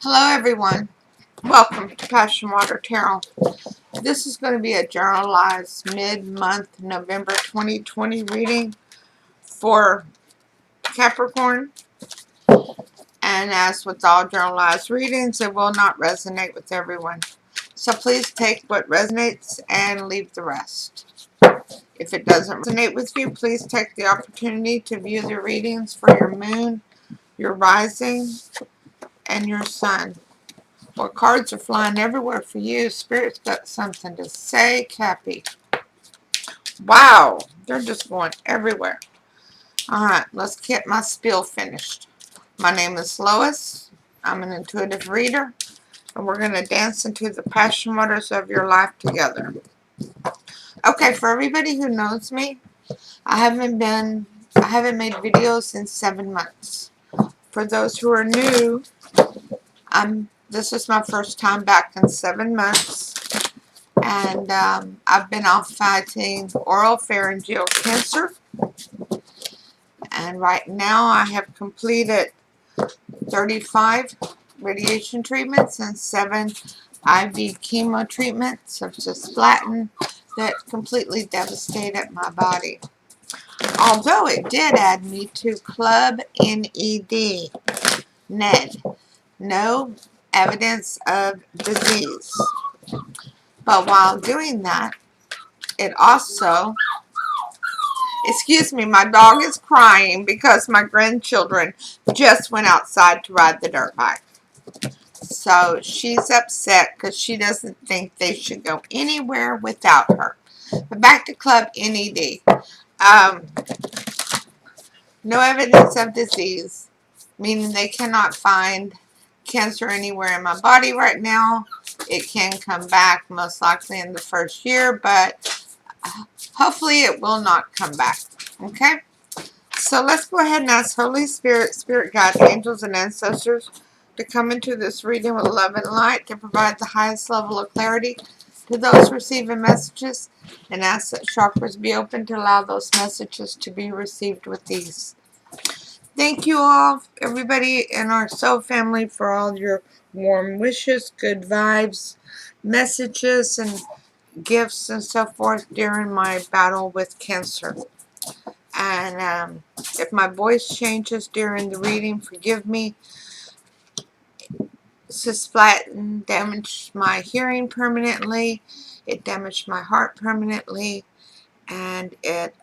Hello everyone, welcome to PassionWater Tarot. This is going to be a generalized mid-month November 2020 reading for Capricorn. And as with all generalized readings, it will not resonate with everyone. So please take what resonates and leave the rest. If it doesn't resonate with you, please take the opportunity to view the readings for your moon, your rising, and your sun. Well, cards are flying everywhere for you. Spirit's got something to say, Cappy. Wow, they're just going everywhere. Alright, let's get my spiel finished. My name is Lois. I'm an intuitive reader. And we're going to dance into the passion waters of your life together. Okay, for everybody who knows me, I haven't made videos in 7 months. For those who are new, this is my first time back in 7 months. And I've been off fighting oral pharyngeal cancer. And right now I have completed 35 radiation treatments and 7 IV chemo treatments of cisplatin that completely devastated my body. Although it did add me to Club NED, NED, no evidence of disease. But while doing that, it also, excuse me, my dog is crying because my grandchildren just went outside to ride the dirt bike. So she's upset because she doesn't think they should go anywhere without her. But back to Club NED. No evidence of disease, meaning they cannot find cancer anywhere in my body right now. It can come back most likely in the first year, but hopefully it will not come back. Okay? So let's go ahead and ask Holy Spirit, Spirit Guide, angels, and ancestors to come into this reading with love and light to provide the highest level of clarity to those receiving messages, and ask that chakras be open to allow those messages to be received with ease. Thank you all, everybody in our soul family, for all your warm wishes, good vibes, messages, and gifts and so forth during my battle with cancer. And if my voice changes during the reading, forgive me. Cisplatin damaged my hearing permanently. It damaged my heart permanently. And it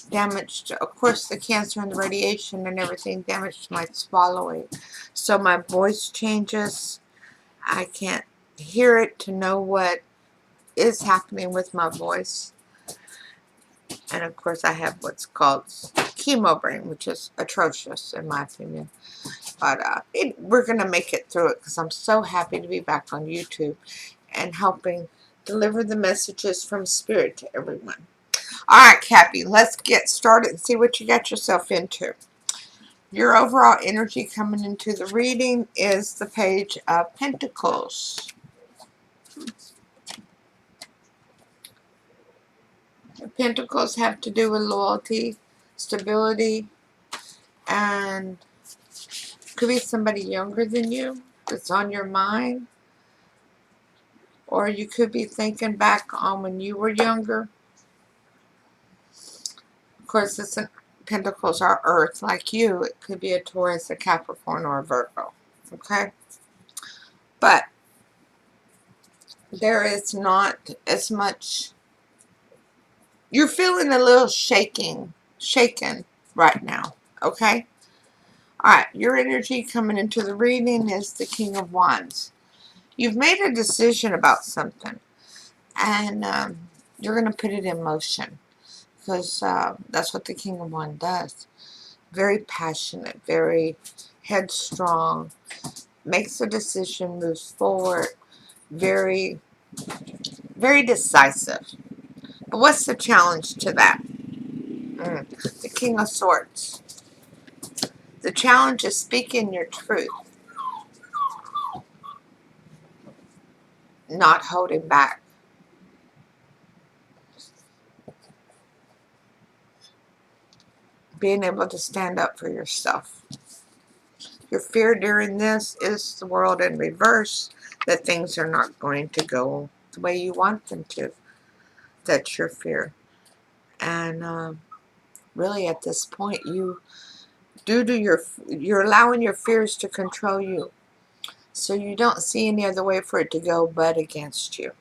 damaged, of course, the cancer and the radiation and everything damaged my swallowing. So my voice changes. I can't hear it to know what is happening with my voice. And of course I have what's called chemo brain, which is atrocious in my opinion. But we're going to make it through it because I'm so happy to be back on YouTube and helping deliver the messages from Spirit to everyone. Alright, Cappy, let's get started and see what you got yourself into. Your overall energy coming into the reading is the Page of Pentacles. Pentacles have to do with loyalty, stability, and could be somebody younger than you that's on your mind. Or you could be thinking back on when you were younger. Of course, Pentacles are Earth, like you. It could be a Taurus, a Capricorn, or a Virgo. Okay? But there is not as much. You're feeling a little shaken right now. Okay? Alright, your energy coming into the reading is the King of Wands. You've made a decision about something. And you're going to put it in motion. Because that's what the King of Wands does. Very passionate, very headstrong, makes a decision, moves forward, very, very decisive. But what's the challenge to that? The King of Swords. The challenge is speaking your truth, not holding back. Being able to stand up for yourself. Your fear during this is the world in reverse, that things are not going to go the way you want them to. That's your fear. And really at this point, you're allowing your fears to control you. So you don't see any other way for it to go but against you.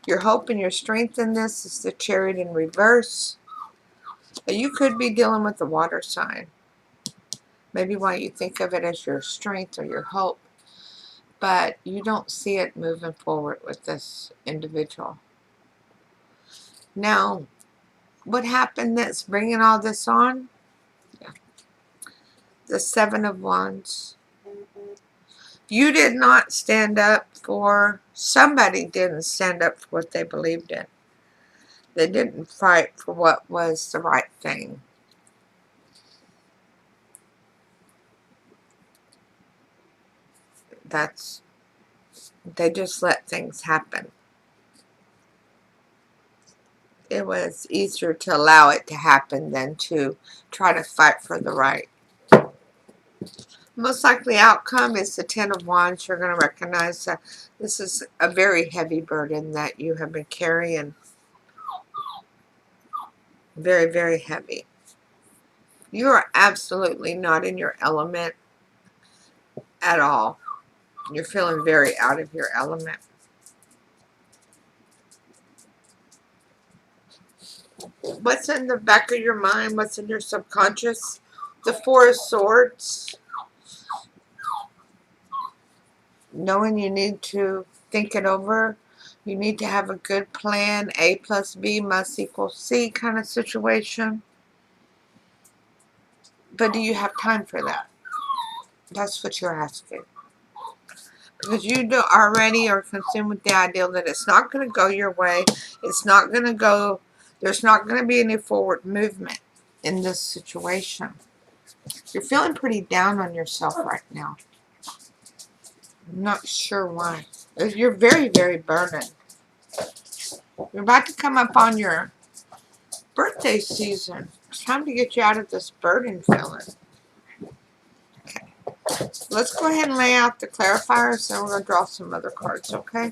Your hope and your strength in this is the Chariot in reverse. You could be dealing with the water sign. Maybe why you think of it as your strength or your hope. But you don't see it moving forward with this individual. Now, what happened that's bringing all this on? Yeah. The Seven of Wands. You did not stand up for, somebody didn't stand up for what they believed in. They didn't fight for what was the right thing. They just let things happen. It was easier to allow it to happen than to try to fight for the right. Most likely outcome is the Ten of Wands. You're going to recognize that this is a very heavy burden that you have been carrying. Very, very heavy. You are absolutely not in your element at all. You're feeling very out of your element. What's in the back of your mind? What's in your subconscious? The Four of Swords. Knowing you need to think it over. You need to have a good plan. A plus B must equal C kind of situation. But do you have time for that? That's what you're asking. Because you already are consumed with the idea that it's not going to go your way. It's not going to go. There's not going to be any forward movement in this situation. You're feeling pretty down on yourself right now. I'm not sure why. You're very, very burdened. You're about to come up on your birthday season. It's time to get you out of this burden feeling. Okay. Let's go ahead and lay out the clarifiers, and we're going to draw some other cards, okay?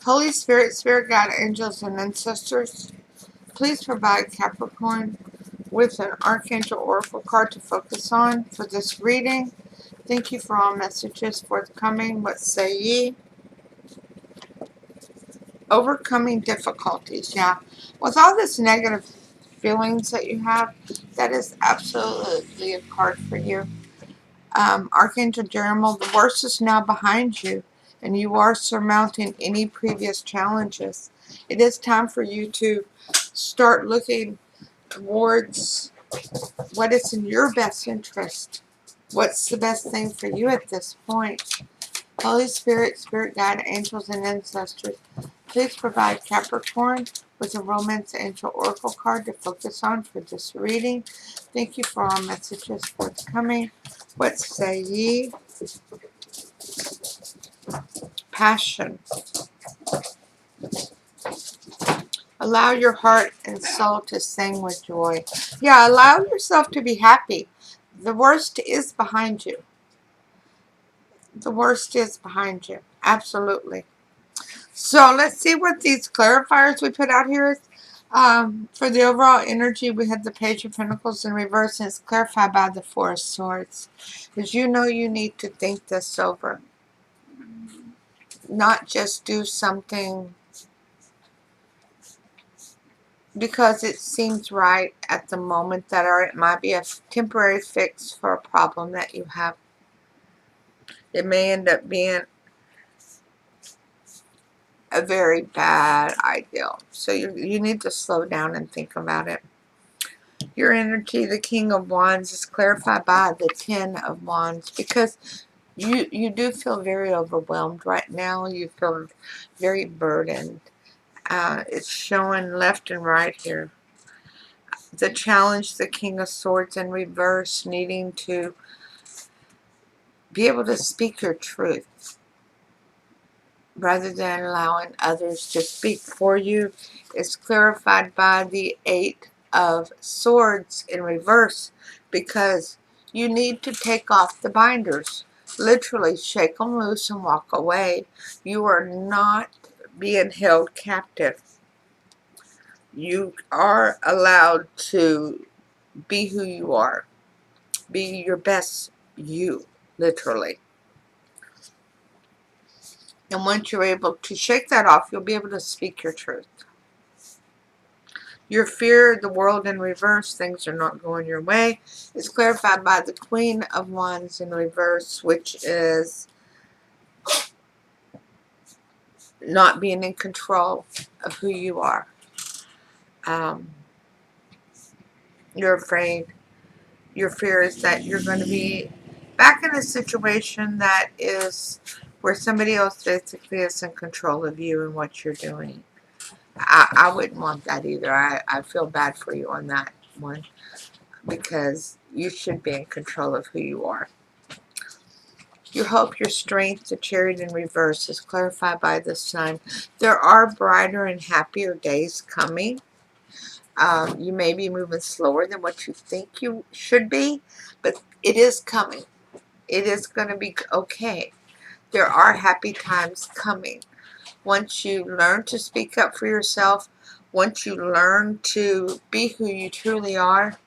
Holy Spirit, Spirit Guide, Angels, and Ancestors, please provide Capricorn with an Archangel Oracle card to focus on for this reading. Thank you for all messages forthcoming. What say ye? Overcoming difficulties. Yeah. With all this negative feelings that you have, that is absolutely a card for you. Archangel Jeremiah, the worst is now behind you, and you are surmounting any previous challenges. It is time for you to start looking towards what is in your best interest. What's the best thing for you at this point? Holy Spirit, Spirit Guide, Angels, and Ancestors, please provide Capricorn with a Romance Angel Oracle card to focus on for this reading. Thank you for all messages forthcoming. What say ye? Passion. Allow your heart and soul to sing with joy. Yeah, allow yourself to be happy. The worst is behind you. The worst is behind you. Absolutely. So let's see what these clarifiers we put out here is. For the overall energy, we had the Page of Pentacles in reverse, and it's clarified by the Four of Swords. Because you know you need to think this over. Not just do something because it seems right at the moment, that or it might be a temporary fix for a problem that you have. It may end up being a very bad idea. So you need to slow down and think about it. Your energy, the King of Wands, is clarified by the Ten of Wands, because you do feel very overwhelmed right now. You feel very burdened. It's showing left and right here. The challenge, the King of Swords in reverse, needing to be able to speak your truth rather than allowing others to speak for you, is clarified by the Eight of Swords in reverse, because you need to take off the binders. Literally shake them loose and walk away. You are not being held captive. You are allowed to be who you are. Be your best you, literally. And once you're able to shake that off, you'll be able to speak your truth. Your fear, the world in reverse, things are not going your way, is clarified by the Queen of Wands in reverse, which is not being in control of who you are. You're afraid. Your fear is that you're going to be back in a situation that is where somebody else basically is in control of you and what you're doing. I wouldn't want that either. I feel bad for you on that one, because you should be in control of who you are. Your hope, your strength, the Chariot in reverse, is clarified by the Sun. There are brighter and happier days coming. You may be moving slower than what you think you should be, but it is coming. It is going to be okay. There are happy times coming. Once you learn to speak up for yourself, once you learn to be who you truly are,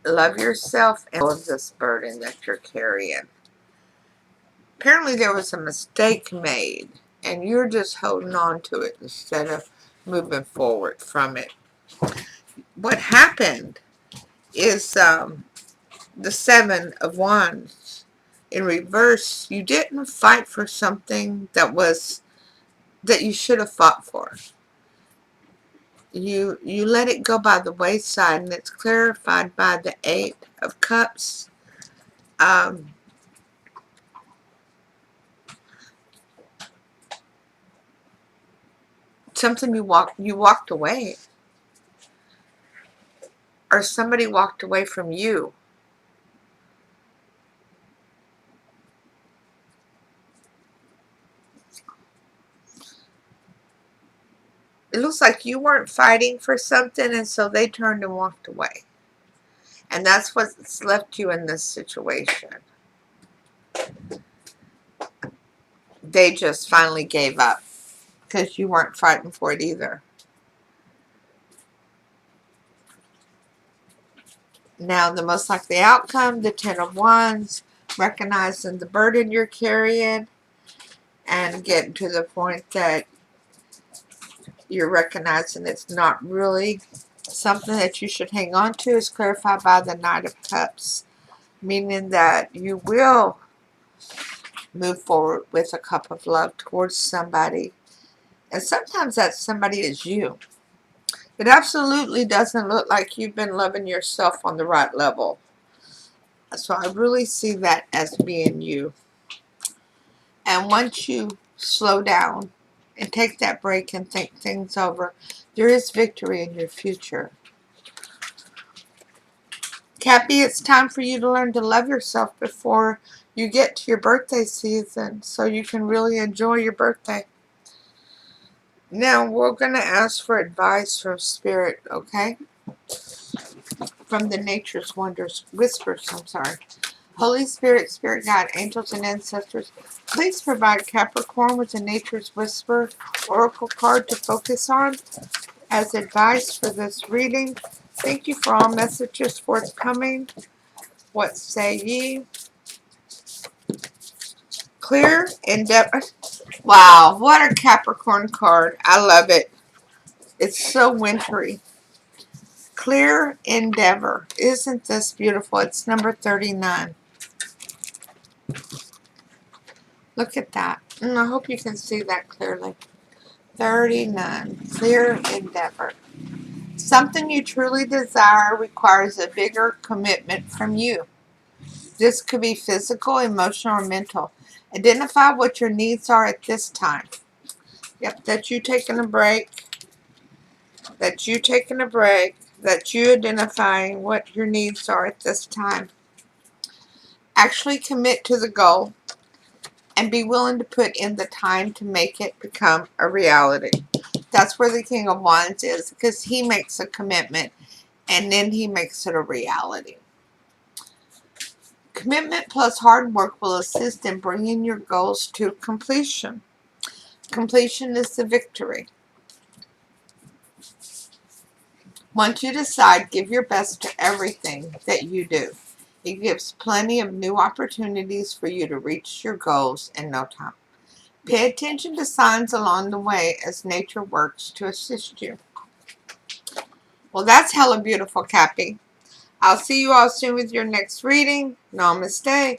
love yourself and love this burden that you're carrying. Apparently there was a mistake made, and you're just holding on to it instead of moving forward from it. What happened is the Seven of Wands in reverse. You didn't fight for something that you should have fought for. You let it go by the wayside, and it's clarified by the Eight of Cups. Something you walked away, or somebody walked away from you. It looks like you weren't fighting for something, and so they turned and walked away. And that's what's left you in this situation. They just finally gave up because you weren't fighting for it either. Now, the most likely outcome, the Ten of Wands, recognizing the burden you're carrying and getting to the point that you're recognizing it's not really something that you should hang on to, is clarified by the Knight of Cups, meaning that you will move forward with a cup of love towards somebody. And sometimes that somebody is you. It absolutely doesn't look like you've been loving yourself on the right level. So I really see that as being you. And once you slow down and take that break and think things over, there is victory in your future. Cappy, it's time for you to learn to love yourself before you get to your birthday season, so you can really enjoy your birthday. Now, we're going to ask for advice from Spirit, okay? From the Nature's Wonders, Whispers, I'm sorry. Holy Spirit, Spirit Guide, Angels, and Ancestors, please provide Capricorn with a Nature's Whisper Oracle card to focus on as advice for this reading. Thank you for all messages forthcoming. What say ye? Clear endeavor. Wow, what a Capricorn card. I love it. It's so wintry. Clear endeavor. Isn't this beautiful? It's number 39. Look at that. I hope you can see that clearly. 39. Clear endeavor. Something you truly desire requires a bigger commitment from you. This could be physical, emotional, or mental. Identify what your needs are at this time. Yep, that's you taking a break. That's you taking a break. That's you identifying what your needs are at this time. Actually commit to the goal and be willing to put in the time to make it become a reality. That's where the King of Wands is, because he makes a commitment and then he makes it a reality. Commitment plus hard work will assist in bringing your goals to completion. Completion is the victory. Once you decide, give your best to everything that you do. It gives plenty of new opportunities for you to reach your goals in no time. Pay attention to signs along the way as nature works to assist you. Well, that's hella beautiful, Cappy. I'll see you all soon with your next reading. Namaste.